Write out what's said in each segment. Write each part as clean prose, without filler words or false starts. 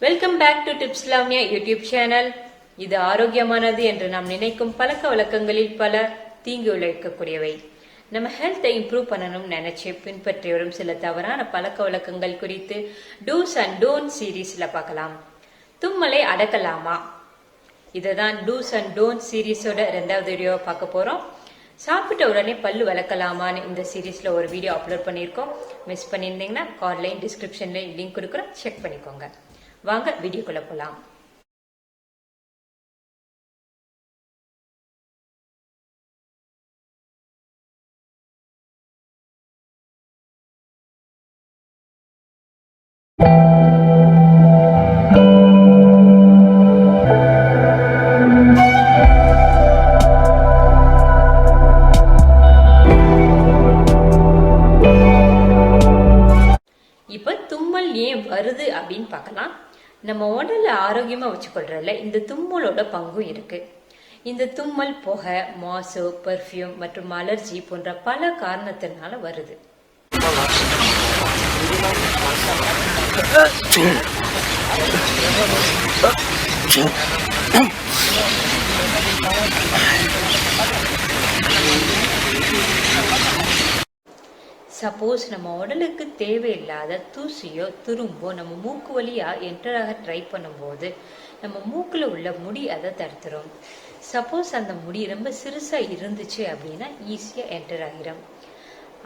Welcome back to TipsLavanya YouTube channel. இது ஆரோக்கியமானது என்று நாம் நினைக்கும் பழக்க வழக்கங்களில் பல தீங்கு விளைவிக்கக்கூடியவை. நம்ம ஹெல்த்தை இம்ப்ரூவ் பண்ணணும்னு நினைச்சு பின்பற்றி வரும் சில தவறான பழக்க வழக்கங்கள் குறித்து டூஸ் அண்ட் டோன்ட் சீரீஸ்ல பார்க்கலாம். தும்மலை அடக்கலாமா? இதுதான் டூஸ் அண்ட் டோன்ட் சீரீஸோட 2வது வீடியோ பார்க்க போறோம். சாப்பிட்ட உடனே பல்லு விளக்கலாமான்னு இந்த சீரீஸ்ல ஒரு வீடியோ அப்லோட் பண்ணியிருக்கோம். மிஸ் பண்ணியிருந்தீங்கன்னா கார்ட்லைன் டிஸ்கிரிப்ஷன்ல லிங்க் கொடுக்குறோம், செக் பண்ணிக்கோங்க. வாங்க வீடியோக்குள்ள போலாம். இப்ப தும்மல் ஏன் வருது அப்படின்னு பார்க்கலாம். நம்ம உடல்ல ஆரோக்கியமா வச்சுக்கொள்றதுல இந்த தும்மலோட பங்கும் இருக்கு. இந்த தும்மல் புகை, மாசு, பர்ஃப்யூம் மற்றும் அலர்ஜி போன்ற பல காரணத்தினால வருது. சப்போஸ் நம்ம உடலுக்கு தேவையில்லாத தூசியோ துரும்போ நம்ம மூக்கு வழியா என்டராக ட்ரை பண்ணும்போது நம்ம மூக்குல உள்ள முடி அதை தடுத்துரும். சப்போஸ் அந்த முடி ரொம்ப சிறுசா இருந்துச்சு அப்படின்னா ஈஸியா என்டர் ஆகிரும்.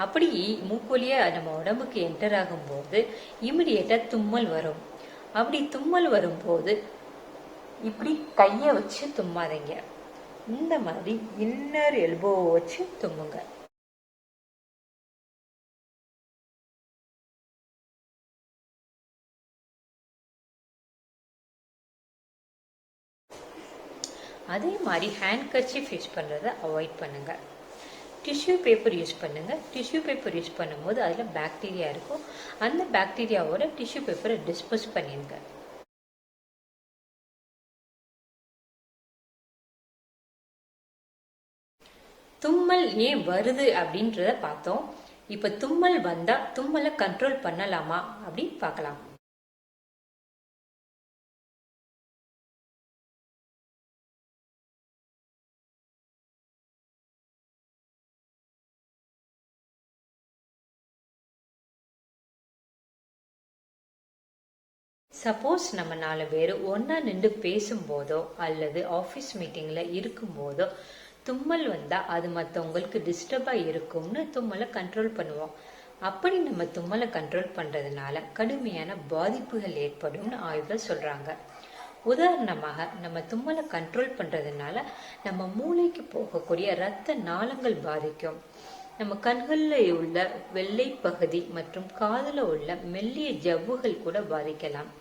அப்படி மூக்கு வழியா நம்ம உடம்புக்கு என்டர் ஆகும் போது இமிடியேட்டா தும்மல் வரும். அப்படி தும்மல் வரும்போது இப்படி கைய வச்சு தும்மாதீங்க. இந்த மாதிரி இன்னர் எல்போவை வச்சு தும்முங்க. அதே மாதிரி ஹேண்ட் கர்ச்சீஃப் யூஸ் பண்ணுறதை அவாய்ட் பண்ணுங்க. டிஷ்யூ பேப்பர் யூஸ் பண்ணுங்க. டிஷ்யூ பேப்பர் யூஸ் பண்ணும்போது அதில் பாக்டீரியா இருக்கும். அந்த பாக்டீரியாவோட டிஷ்யூ பேப்பரை டிஸ்போஸ் பண்ணிடுங்க. தும்மல் ஏன் வருது அப்படின்றத பார்த்தோம். இப்போ தும்மல் வந்தா தும்மலை கண்ட்ரோல் பண்ணலாமா அப்படின்னு பார்க்கலாம். சப்போஸ் நம்ம 4 பேர் ஒன்னா நின்று பேசும்போதோ அல்லது ஆஃபீஸ் மீட்டிங்ல இருக்கும்போதோ தும்மல் வந்தா அது மற்றவங்களுக்கு டிஸ்டர்பா இருக்கும்னு தும்மலை கண்ட்ரோல் பண்ணுவோம். அப்படி நம்ம தும்மலை கண்ட்ரோல் பண்றதுனால கடுமையான பாதிப்புகள் ஏற்படும்னு ஆய்வுல சொல்றாங்க. உதாரணமாக நம்ம தும்மலை கண்ட்ரோல் பண்றதுனால நம்ம மூளைக்கு போகக்கூடிய இரத்த நாளங்கள் பாதிக்கும். நம்ம கண்கள்ல உள்ள வெள்ளை பகுதி மற்றும் காதுல உள்ள மெல்லிய ஜவ்வுகள் கூட பாதிக்கலாம்.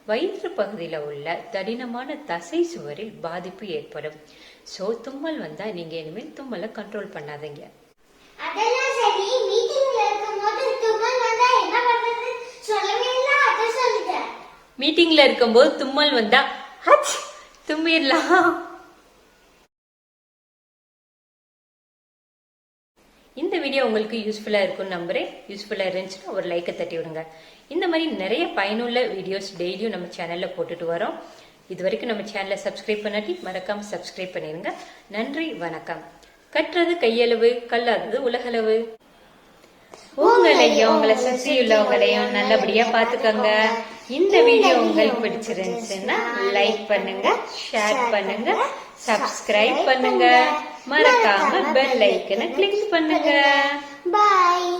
வயிற்று பகுதியில உள்ள தடினமான தசை சுவரில் பாதிப்பு ஏற்படும். சோ தும்மல் வந்தா நீங்க இனிமேல் தும்மலை கண்ட்ரோல் பண்ணாதீங்க. மீட்டிங்ல இருக்கும்போது தும்மல் வந்தா தும்மிடலாம். இந்த வீடியோ உங்களுக்கு யூஸ்ஃபுல்லா இருக்கும்னு நம்புறேன். யூஸ்ஃபுல்லா இருந்துச்சுன்னா ஒரு லைக்கை தட்டி விடுங்க. இந்த மாதிரி நிறைய பயனுள்ள வீடியோஸ் டெய்லியும் நம்ம சேனல்ல போட்டுட்டு வரோம். இது வரைக்கும் நம்ம சேனலை சப்ஸ்கிரைப் பண்ணாட்டி மறக்காம சப்ஸ்கிரைப் பண்ணிருங்க. நன்றி, வணக்கம். கற்றது கையளவு, கல்லாதது உலகளவு. உங்களையும் உங்களை சுற்றி உள்ளவங்களையும் நல்லபடியா பாத்துக்கோங்க. இந்த வீடியோ உங்களுக்கு பிடிச்சிருந்துச்சுன்னா லைக் பண்ணுங்க, ஷேர் பண்ணுங்க, சப்ஸ்கிரைப் பண்ணுங்க, மறக்காம பெல் ஐக்கனை கிளிக் பண்ணுங்க. பாய்.